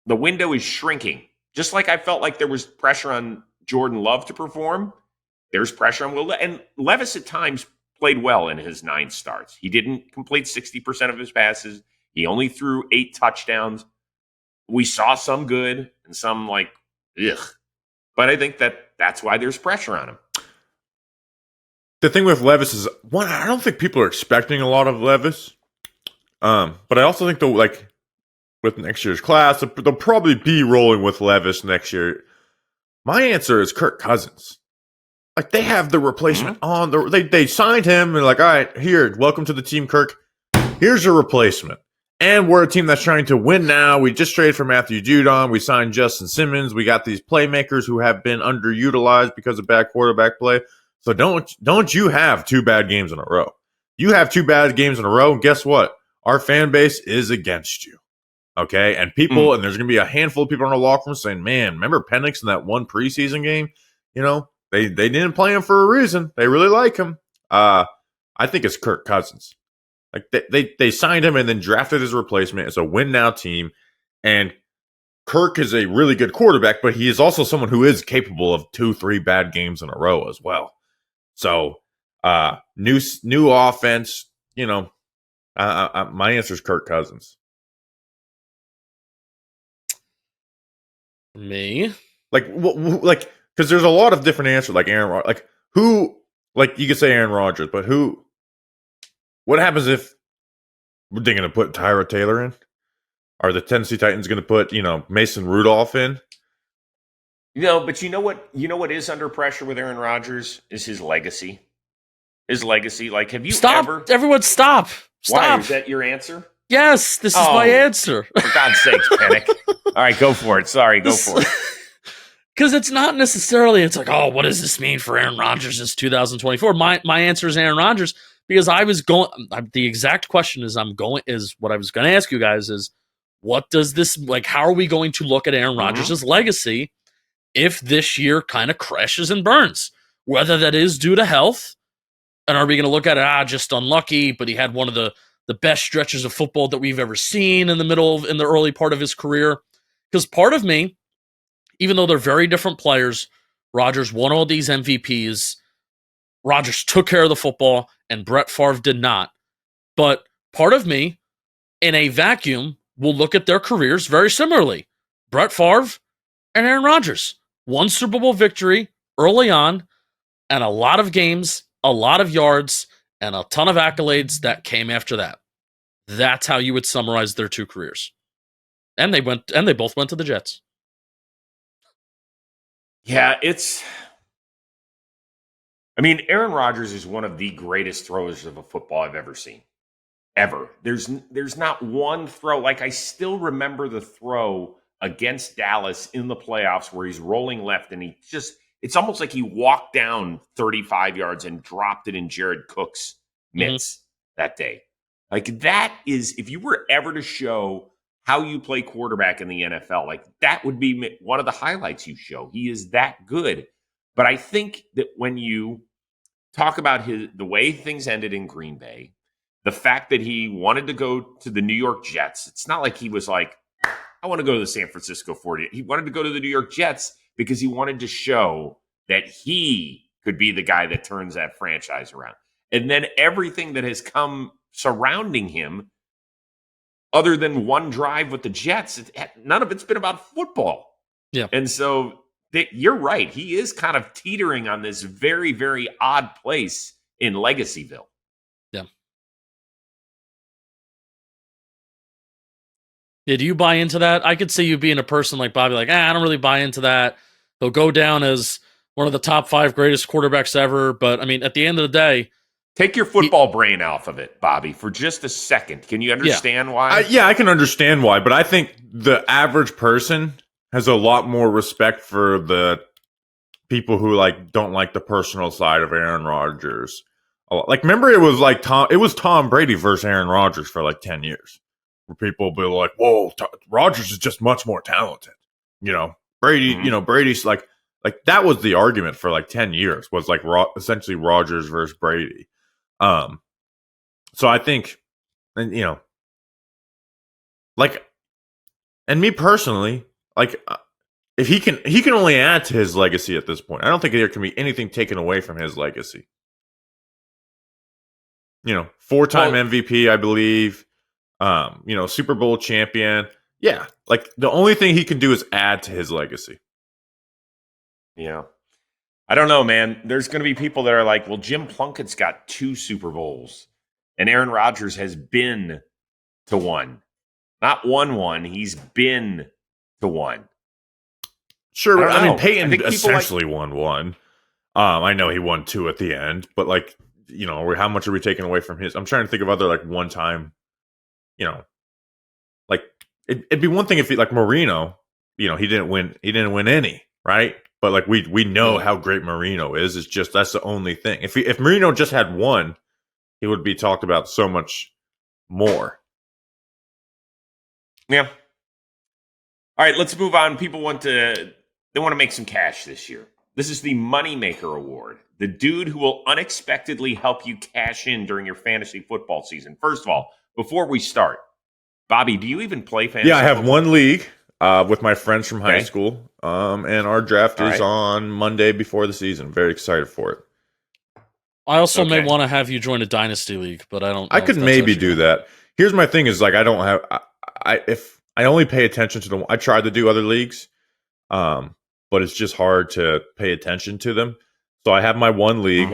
The window is shrinking. Just like I felt like there was pressure on Jordan Love to perform, there's pressure on Will. And Levis at times played well in his 9 starts. He didn't complete 60% of his passes. He only threw 8 touchdowns. We saw some good and some like, ugh. But I think that's why there's pressure on him. The thing with Levis is, one, I don't think people are expecting a lot of Levis. But I also think with next year's class, they'll probably be rolling with Levis next year. My answer is Kirk Cousins. Like, they have the replacement on they signed him and like, all right, here, welcome to the team, Kirk. Here's your replacement. And we're a team that's trying to win now. We just traded for Matthew Judon. We signed Justin Simmons. We got these playmakers who have been underutilized because of bad quarterback play. So don't you have 2 bad games in a row. You have 2 bad games in a row, and guess what? Our fan base is against you. Okay? And people, and there's going to be a handful of people in our locker room saying, man, remember Penik in that one preseason game? You know, they didn't play him for a reason. They really like him. I think it's Kirk Cousins. Like, they signed him and then drafted his replacement. It's a win-now team. And Kirk is a really good quarterback, but he is also someone who is capable of 2-3 bad games in a row as well. So, new offense, you know, my answer is Kirk Cousins. Me? Because there's a lot of different answers, like Aaron Rodgers. Like, who, like, you could say Aaron Rodgers, but who, what happens if they're going to put Tyrod Taylor in? Are the Tennessee Titans going to put, Mason Rudolph in? But you know what is under pressure with Aaron Rodgers is his legacy. His legacy. Like, have you ever? Everyone stop. Stop. Why? Is that your answer? Yes, this is my answer. For God's sakes, Penik. All right, go for it. Sorry, go for it. Because it's not necessarily, it's like, oh, what does this mean for Aaron Rodgers this 2024? My answer is Aaron Rodgers, because I was going, the exact question is what I was going to ask you guys is, what does this, like, how are we going to look at Aaron Rodgers' legacy if this year kind of crashes and burns? Whether that is due to health, and are we going to look at it, just unlucky, but he had one of the best stretches of football that we've ever seen in the early part of his career? Because part of me, even though they're very different players, Rodgers won all these MVPs, Rodgers took care of the football, and Brett Favre did not. But part of me, in a vacuum, will look at their careers very similarly. Brett Favre and Aaron Rodgers. One Super Bowl victory early on, and a lot of games, a lot of yards, and a ton of accolades that came after that. That's how you would summarize their 2 careers. And they both went to the Jets. Yeah, I mean, Aaron Rodgers is one of the greatest throwers of a football I've ever seen. Ever. There's not one throw. Like, I still remember the throw against Dallas in the playoffs where he's rolling left and it's almost like he walked down 35 yards and dropped it in Jared Cook's mitts that day. Like, that is, if you were ever to show how you play quarterback in the NFL, like, that would be one of the highlights you show. He is that good. But I think that when you talk about the way things ended in Green Bay, the fact that he wanted to go to the New York Jets, it's not like he was like, I want to go to the San Francisco 40. He wanted to go to the New York Jets because he wanted to show that he could be the guy that turns that franchise around. And then everything that has come surrounding him, other than one drive with the Jets, none of it's been about football. Yeah. And so you're right. He is kind of teetering on this very, very odd place in Legacyville. Yeah. Yeah, do you buy into that? I could see you being a person like Bobby, like, I don't really buy into that. They'll go down as one of the top 5 greatest quarterbacks ever. But, I mean, at the end of the day, take your football brain off of it, Bobby, for just a second. Can you understand why? I can understand why, but I think the average person has a lot more respect for the people who like don't like the personal side of Aaron Rodgers. Like, remember, it was Tom Brady versus Aaron Rodgers for like 10 years. Where people will be like, whoa, Rodgers is just much more talented. Brady, Brady's like that was the argument for like 10 years was like essentially Rodgers versus Brady. So I think, and and me personally, like, if he can only add to his legacy at this point. I don't think there can be anything taken away from his legacy. 4-time MVP, I believe. Super Bowl champion. Yeah, like the only thing he can do is add to his legacy. Yeah. I don't know, man. There's going to be people that are like, well, Jim Plunkett's got 2 Super Bowls, and Aaron Rodgers has been to one. Not won one. He's been to one. Sure, I mean, Peyton essentially won one. I know he won 2 at the end, but like, how much are we taking away from his? I'm trying to think of other like one time, like it'd be one thing if he, like Marino, he didn't win any, right? But like we know how great Marino is. It's just that's the only thing. If Marino just had one, he would be talked about so much more. Yeah. All right, let's move on. People want to make some cash this year. This is the Moneymaker Award. The dude who will unexpectedly help you cash in during your fantasy football season. First of all, before we start, Bobby, do you even play fantasy football? Yeah, I have football? one league with my friends from high school. And our draft is on Monday before the season. Very excited for it. I also may want to have you join a dynasty league, but I don't know. I could maybe do that. Here's my thing is like I don't have if I only pay attention to I tried to do other leagues, but it's just hard to pay attention to them. So I have my one league.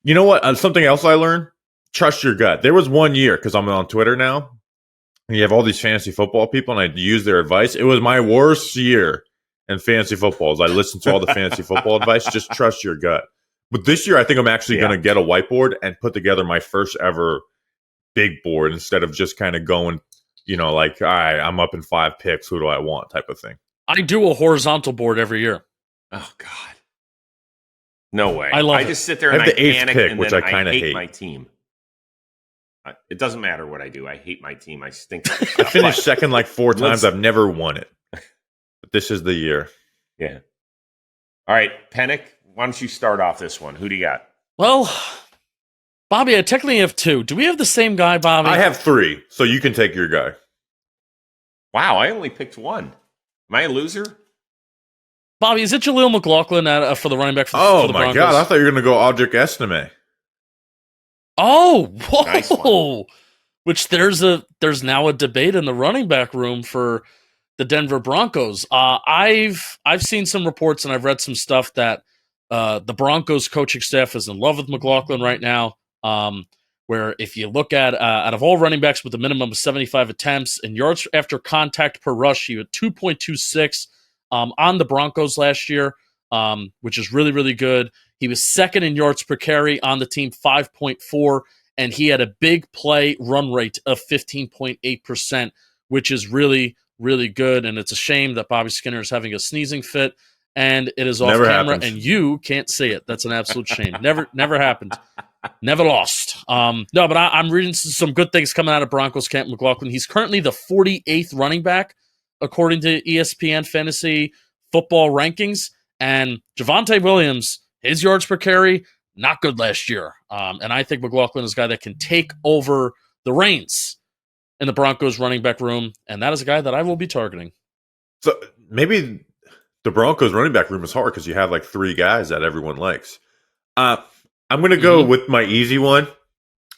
You know what? Something else I learned: trust your gut. There was one year because I'm on Twitter now. And you have all these fantasy football people, and I use their advice. It was my worst year in fantasy football. As I listened to all the fantasy football advice, just trust your gut. But this year, I think I'm actually going to get a whiteboard and put together my first ever big board instead of just kind of going, like, all right, I'm up in 5 picks. Who do I want? Type of thing. I do a horizontal board every year. Oh God, no way! I just sit there and I have the 8th panic, pick, and which then I kind of hate my team. It doesn't matter what I do. I hate my team. I stink. I finished second like 4 times. I've never won it. But this is the year. Yeah. All right, Penik, why don't you start off this one? Who do you got? Well, Bobby, I technically have 2. Do we have the same guy, Bobby? I have 3, so you can take your guy. Wow, I only picked 1. Am I a loser? Bobby, is it Jaleel McLaughlin for the running back for the Broncos? Oh, my God. I thought you were going to go Audric Estime. Oh, whoa! Nice one. Which there's now a debate in the running back room for the Denver Broncos. I've seen some reports and I've read some stuff that The Broncos coaching staff is in love with McLaughlin right now. Where if you look at out of all running backs with a minimum of 75 attempts and yards after contact per rush, he had 2.26 on the Broncos last year, which is really, really good. He was second in yards per carry on the team, 5.4, and he had a big play run rate of 15.8%, which is really, really good. And it's a shame that Bobby Skinner is having a sneezing fit, and it is off Never camera, happens. and you can't see it. That's an absolute shame. Never happened. Never lost. No, but I'm reading some good things coming out of Broncos camp. McLaughlin. He's currently the 48th running back according to ESPN Fantasy Football rankings. And Javonte Williams, his yards per carry, not good last year. And I think McLaughlin is a guy that can take over the reins in the Broncos running back room. And that is a guy that I will be targeting. So maybe the Broncos running back room is hard because you have like 3 guys that everyone likes. I'm going to go with my easy one,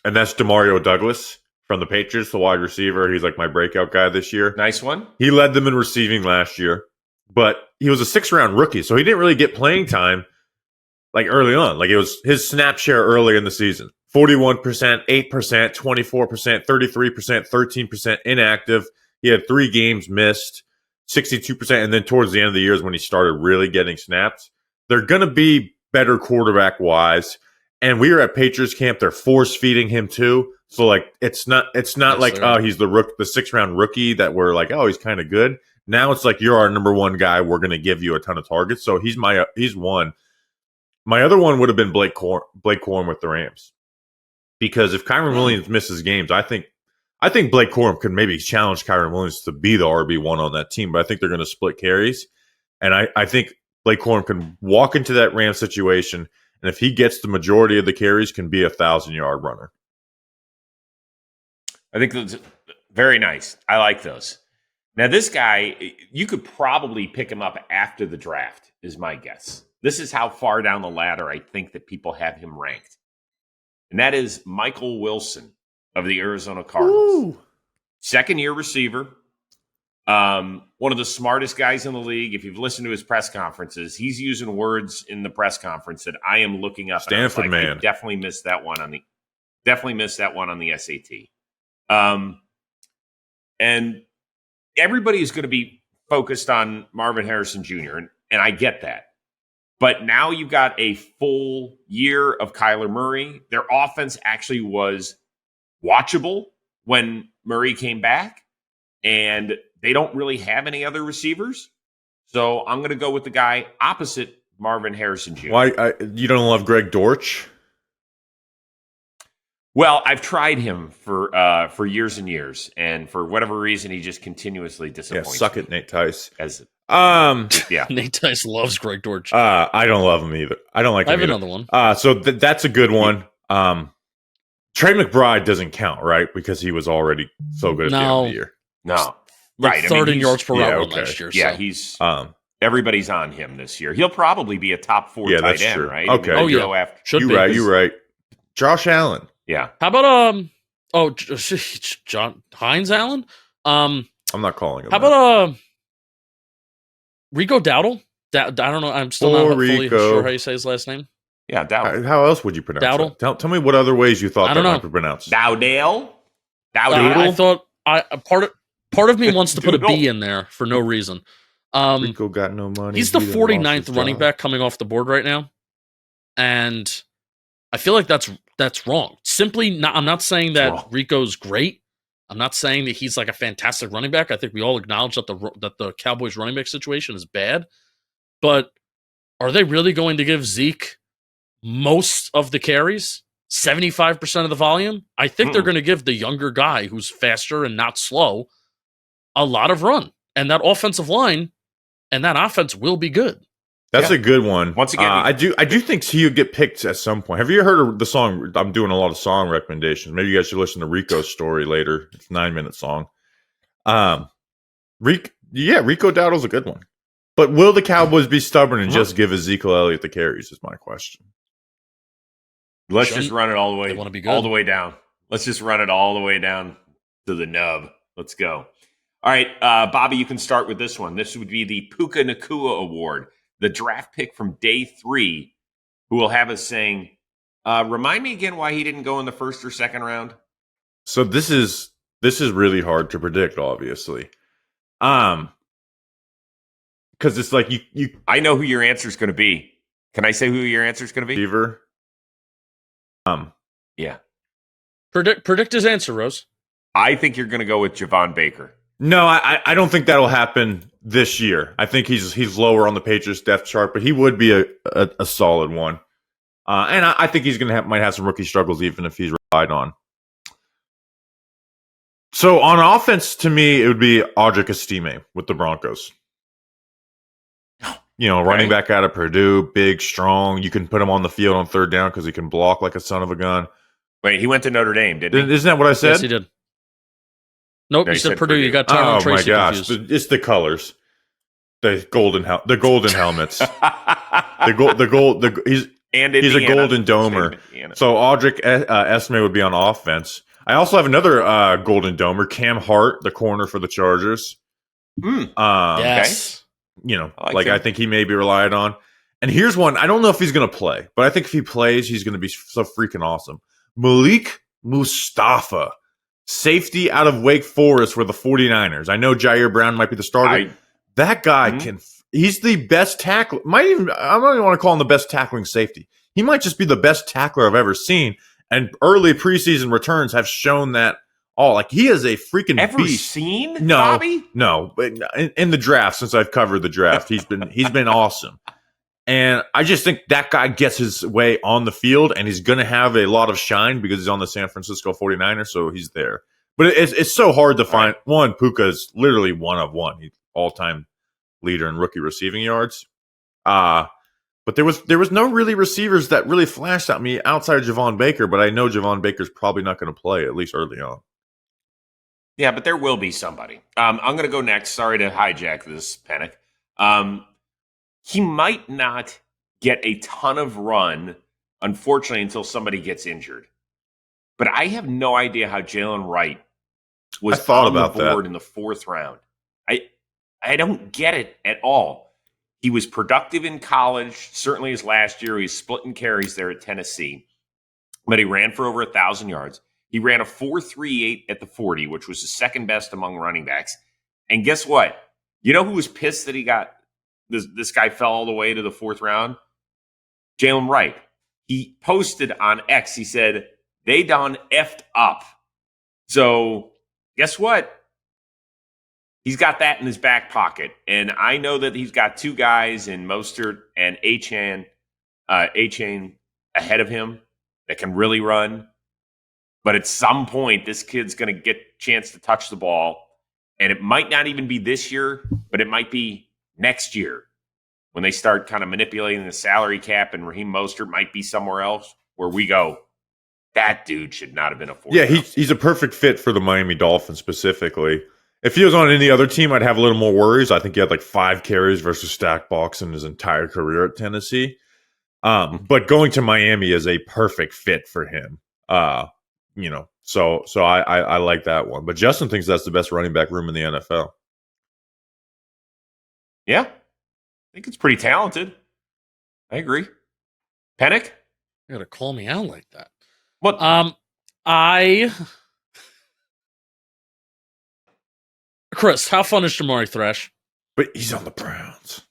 and that's Demario Douglas from the Patriots, the wide receiver. He's like my breakout guy this year. Nice one. He led them in receiving last year, but he was a 6th-round rookie, so he didn't really get playing time like early on. Like it was his snap share early in the season. 41%, 8%, 24%, 33%, 13% inactive. He had 3 games missed, 62%, and then towards the end of the year is when he started really getting snaps. They're going to be better quarterback-wise. And we were at Patriots camp. They're force feeding him too. So like, it's not yes, like, sir. oh, he's the 6th-round rookie that we're like, oh, he's kind of good. Now it's like, you're our number 1 guy. We're going to give you a ton of targets. So he's one. My other one would have been Blake Corum with the Rams, because if Kyron Williams misses games, I think Blake Corum could maybe challenge Kyron Williams to be the RB1 on that team. But I think they're going to split carries, and I think Blake Corum can walk into that Rams situation. And if he gets the majority of the carries, can be a 1,000-yard runner. I think that's very nice. I like those. Now, this guy, you could probably pick him up after the draft, is my guess. This is how far down the ladder I think that people have him ranked. And that is Michael Wilson of the Arizona Cardinals. Ooh. 2nd-year receiver. One of the smartest guys in the league. If you've listened to his press conferences, he's using words in the press conference that I am looking up. Stanford man. I definitely missed that one on the SAT. And everybody is going to be focused on Marvin Harrison Jr. And I get that. But now you've got a full year of Kyler Murray. Their offense actually was watchable when Murray came back, and they don't really have any other receivers. So I'm going to go with the guy opposite Marvin Harrison Jr. Why you don't love Greg Dortch? Well, I've tried him for years and years, and for whatever reason, he just continuously Yeah, disappoints. suck me. it, Nate Tice. Yeah. Nate Tice loves Greg Dortch. I don't love him either. I don't like I him have either. another one. So that's a good one. Trey McBride doesn't count, right? Because he was already so good at the end of the year. No. Like Right. third in he's- yards per yeah, route okay. last year. Yeah, so. he's Everybody's everybody's on him this year. He'll probably be a top 4 Yeah, tight that's end, true. right? Okay. I mean, Oh, he'll yeah. go after- Should you're be. right. You're right. Josh Allen. Yeah. How about John Hines Allen? I'm not calling him. How about Rico Dowdle? I don't know. I'm still not fully Rico. sure how you say his last name. Yeah, that? How else would you pronounce Dowdle? that? Tell me what other ways you thought I that don't might know. be pronounced. Dowdale? I thought part of me wants to put a Doodle. B in there for no reason. Rico got no money. He's the He done lost 49th his running job. back coming off the board right now, and I feel like that's wrong. I'm not saying that wrong. Rico's great. I'm not saying that he's like a fantastic running back. I think we all acknowledge that the Cowboys running back situation is bad. But are they really going to give Zeke most of the carries, 75% of the volume? I think they're going to give the younger guy who's faster and not slow a lot of run, and that offensive line and that offense will be good. That's a good one. Once again, I do think he would get picked at some point. Have you heard of the song? I'm doing a lot of song recommendations. Maybe you guys should listen to Rico's story later. It's a 9-minute song. Rico Dowdle's a good one. But will the Cowboys be stubborn and just give Ezekiel Elliott the carries? Is my question. Let's just run it all the way. They wanna be good. All the way down. Let's just run it all the way down to the nub. Let's go. All right, Bobby, you can start with this one. This would be the Puka Nakua Award, the draft pick from day 3 who will have us saying, remind me again why he didn't go in the first or second round. So this is really hard to predict, obviously. Because it's like you I know who your answer is going to be. Can I say who your answer is going to be? receiver. Yeah. Predict his answer, Rose. I think you're going to go with Javon Baker. No, I don't think that'll happen this year. I think he's lower on the Patriots depth chart, but he would be a solid one. And I think he's might have some rookie struggles even if he's relied on. So on offense, to me, it would be Audric Estime with the Broncos. Running back out of Purdue, big, strong. You can put him on the field on third down because he can block like a son of a gun. Wait, he went to Notre Dame, didn't he? Isn't that what I said? Yes, he did. Nope, No, you said Purdue. You got Tyrone Tracy confused. It's the colors, the golden helmets, the gold. He's a golden domer. So Audric Estime would be on offense. I also have another golden domer, Cam Hart, the corner for the Chargers. Yes. Okay. I think he may be relied on. And here's one. I don't know if he's going to play, but I think if he plays, he's going to be so freaking awesome. Malik Mustafa, safety out of Wake Forest for the 49ers. I know Jair Brown might be the starter. That guy he's the best tackler. I don't even want to call him the best tackling safety. He might just be the best tackler I've ever seen. And early preseason returns have shown that he is a freaking ever beast. Seen Bobby? No, but in the draft, since I've covered the draft, he's been awesome. And I just think that guy gets his way on the field, and he's going to have a lot of shine because he's on the San Francisco 49ers, so he's there. But it's so hard to find. One, Puka is literally one of one. He's all-time leader in rookie receiving yards. But there was no really receivers that really flashed at me outside of Javon Baker, but I know Javon Baker's probably not going to play, at least early on. Yeah, but there will be somebody. I'm going to go next. Sorry to hijack this, Penik. He might not get a ton of run, unfortunately, until somebody gets injured. But I have no idea how Jalen Wright was on the board in the fourth round. I don't get it at all. He was productive in college, certainly his last year. He was splitting carries there at Tennessee. But he ran for over 1,000 yards. He ran a 4.38 at the 40, which was the second best among running backs. And guess what? You know who was pissed that he got this guy fell all the way to the fourth round? Jalen Wright. He posted on X, he said, they done effed up. So guess what? He's got that in his back pocket. And I know that he's got two guys in Mostert and A-Chain ahead of him that can really run. But at some point, this kid's going to get a chance to touch the ball. And it might not even be this year, but it might be next year when they start kind of manipulating the salary cap and Raheem Mostert might be somewhere else where we go, that dude should not have been a fourth. Yeah, he's a perfect fit for the Miami Dolphins specifically. If he was on any other team, I'd have a little more worries. I think he had 5 carries versus stack box in his entire career at Tennessee. But going to Miami is a perfect fit for him. So I like that one. But Justin thinks that's the best running back room in the NFL. Yeah, I think it's pretty talented. I agree. Penik? You gotta call me out like that. What? Chris, how fun is Jamari Thrash? But he's on the Browns.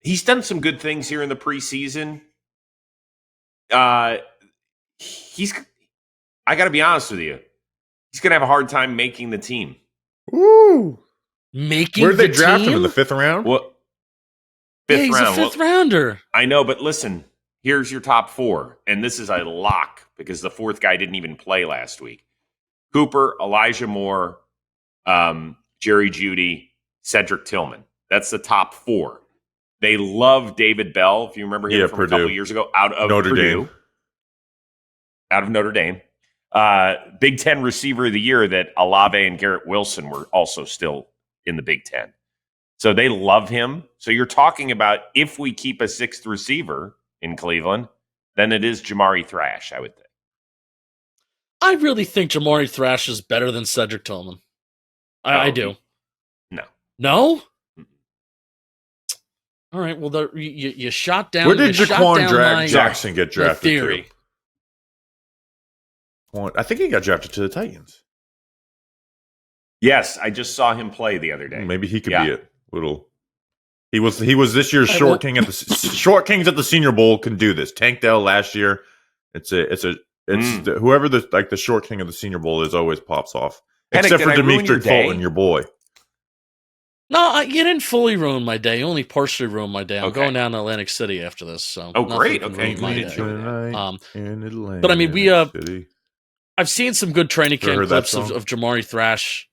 He's done some good things here in the preseason. I got to be honest with you. He's going to have a hard time making the team. Woo! Where'd they draft him in the 5th round? What? He's a fifth rounder. I know, but listen, here's your top 4. And this is a lock because the 4th guy didn't even play last week. Cooper, Elijah Moore, Jerry Jeudy, Cedric Tillman. That's the top 4. They love David Bell, if you remember him from Purdue. a couple years ago, out of Notre Purdue. Dame. Out of Notre Dame. Big Ten receiver of the year that Olave and Garrett Wilson were also still in the Big Ten. So they love him. So you're talking about if we keep a 6th receiver in Cleveland, then it is Jamari Thrash, I would think. I really think Jamari Thrash is better than Cedric Tillman. I do. No. No? All right. Well, you shot down. Where did you shot down my Jackson get drafted theory. to? I think he got drafted to the Titans. Yes, I just saw him play the other day. Maybe he could be it. He was this year's short king at the short kings at the Senior Bowl can do this. Tank Dell last year. Whoever the short king of the Senior Bowl is always pops off. Penik, Except for did I ruin your Demetric day? Fulton, your boy. No, you didn't fully ruin my day. You only partially ruined my day. I'm Okay. going down to Atlantic City after this. So great. can Okay. ruin my You day. enjoy that. In Atlantic But I mean, City. I've seen some good training Ever camp heard that clips of song? Jamari Thrash.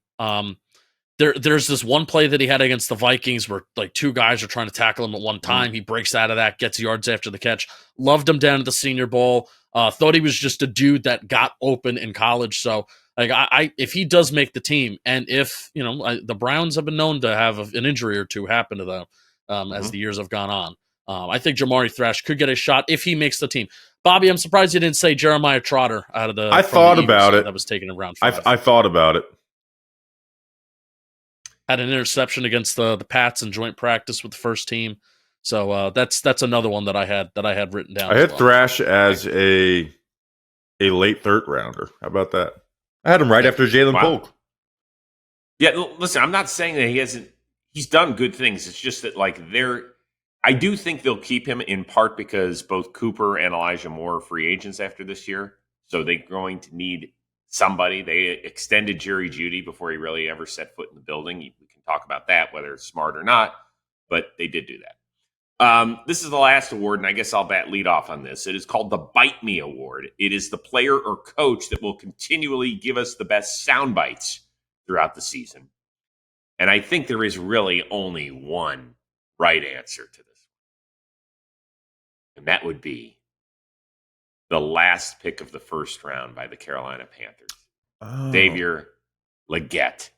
There's this one play that he had against the Vikings where like two guys are trying to tackle him at one time. He breaks out of that, gets yards after the catch. Loved him down at the Senior Bowl. Thought he was just a dude that got open in college. So like if he does make the team, and if the Browns have been known to have an injury or two happen to them as the years have gone on, I think Jamari Thrash could get a shot if he makes the team. Bobby, I'm surprised you didn't say Jeremiah Trotter out of the. I thought about it. That was taken in round 5. I thought about it. Had an interception against the Pats in joint practice with the first team. So that's another one that I had written down. I had Thrash as a late third rounder. How about that? I had him right after Jalen Polk. Yeah, listen, I'm not saying that he hasn't. He's done good things. It's just that I do think they'll keep him in part because both Cooper and Elijah Moore are free agents after this year. So they're going to need somebody. They extended Jerry Jeudy before he really ever set foot in the building. We can talk about that, whether it's smart or not, but they did do that. This is the last award, and I guess I'll lead off on this. It is called the Bite Me Award. It is the player or coach that will continually give us the best sound bites throughout the season. And I think there is really only one right answer to this. And that would be the last pick of the first round by the Carolina Panthers. Xavier Legette,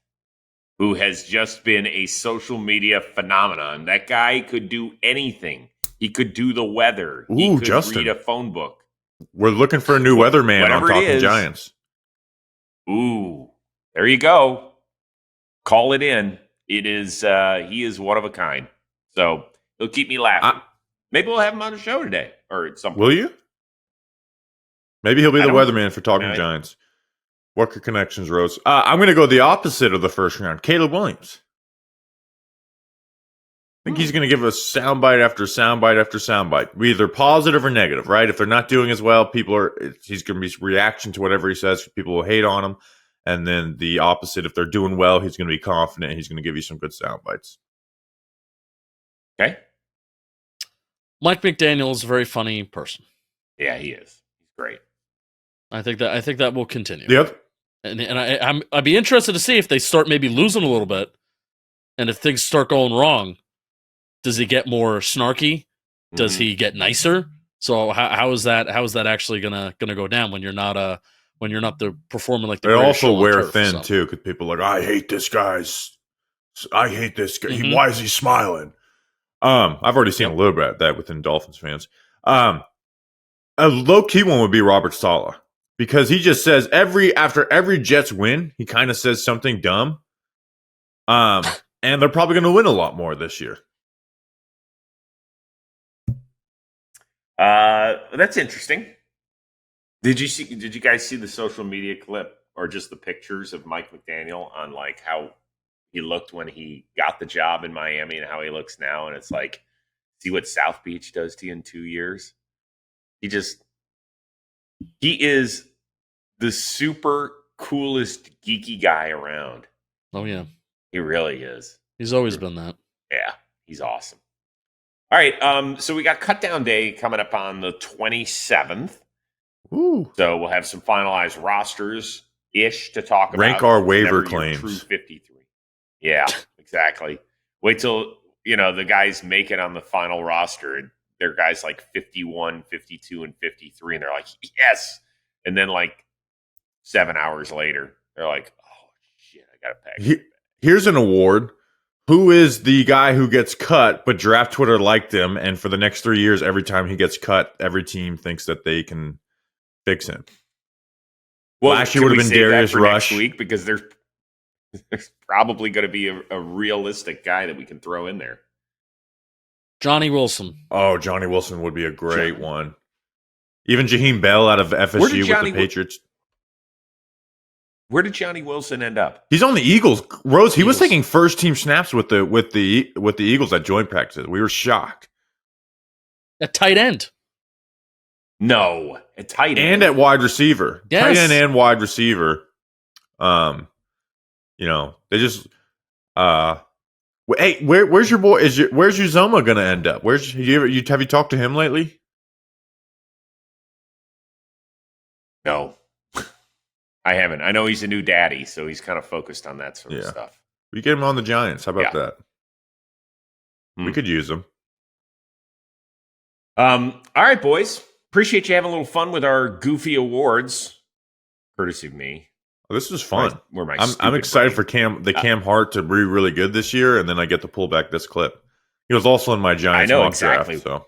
who has just been a social media phenomenon. That guy could do anything. He could do the weather. He could read a phone book. We're looking for a new weatherman on Whatever it Talking is. Giants. Ooh, there you go. Call it in. It is. He is one of a kind. So he'll keep me laughing. Maybe we'll have him on the show today or at some point. Will you? Maybe he'll be the weatherman for Talking Giants. Worker Connections, Rose. I'm going to go the opposite of the first round. Caleb Williams. I think he's going to give us soundbite after soundbite after soundbite, either positive or negative, right? If they're not doing as well, he's going to be reaction to whatever he says. People will hate on him. And then the opposite, if they're doing well, he's going to be confident. He's going to give you some good soundbites. Okay. Mike McDaniel is a very funny person. Yeah, he is. He's great. I think that will continue. Yep. And I'd be interested to see if they start maybe losing a little bit, and if things start going wrong, does he get more snarky? Does he get nicer? So how is that actually gonna go down when you're not performing like the they greatest also show on wear turf, thin too, because people are like, I hate this guy. Why is he smiling? I've already seen a little bit of that within Dolphins fans. A low key one would be Robert Saleh, because he just says after every Jets win, he kind of says something dumb. And they're probably going to win a lot more this year. That's interesting. Did you guys see the social media clip or just the pictures of Mike McDaniel on like how he looked when he got the job in Miami and how he looks now? And it's like, see what South Beach does to you in 2 years. He is the super coolest geeky guy around. Oh yeah, he really is. He's always been that. Yeah, he's awesome. All right, so we got cut down day coming up on the 27th. Ooh. So we'll have some finalized rosters ish to talk about. Rank our waiver Never your claims. True 53. Yeah, exactly. Wait till the guys make it on the final roster. They're guys like 51, 52, and 53, and they're like, yes. And then like 7 hours later, they're like, oh shit, I gotta pack. Here's an award. Who is the guy who gets cut, but draft Twitter liked him, and for the next 3 years, every time he gets cut, every team thinks that they can fix him? Well, last year would have been Darius Rush. Next week, because there's probably going to be a realistic guy that we can throw in there. Johnny Wilson. Oh, Johnny Wilson would be a great one. Even Jaheim Bell out of FSU with the Patriots. Where did Johnny Wilson end up? He's on the Eagles. Rose, he was taking first team snaps with the Eagles at joint practices. We were shocked. At tight end. No, at tight end. And at wide receiver. Yes. Tight end and wide receiver. They just hey, where's your boy? Where's Uzoma gonna end up? Have you talked to him lately? No. I haven't. I know he's a new daddy, so he's kind of focused on that sort of stuff. We get him on the Giants. How about that? We could use him. All right, boys. Appreciate you having a little fun with our goofy awards, courtesy of me. Oh, this was fun. I'm excited for Cam Hart to be really good this year, and then I get to pull back this clip. He was also in my Giants mock draft. So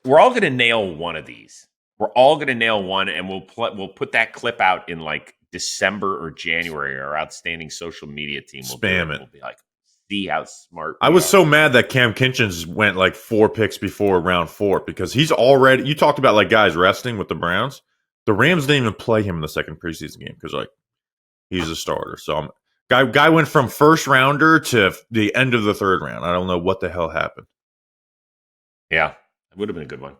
we're all going to nail one of these. We're all going to nail one, and we'll put that clip out in like December or January. Our outstanding social media team will spam it. We'll be like, see how smart. I was so mad that Cam Kinchens went like 4 picks before round 4 because he's already. You talked about like guys resting with the Browns. The Rams didn't even play him in the second preseason game because like he's a starter. So guy went from first rounder to the end of the third round. I don't know what the hell happened. Yeah, it would have been a good one.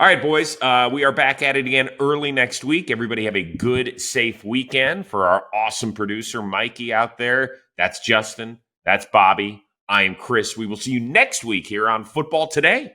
All right, boys, we are back at it again early next week. Everybody have a good, safe weekend. For our awesome producer, Mikey, out there, that's Justin, that's Bobby, I am Chris. We will see you next week here on Football Today.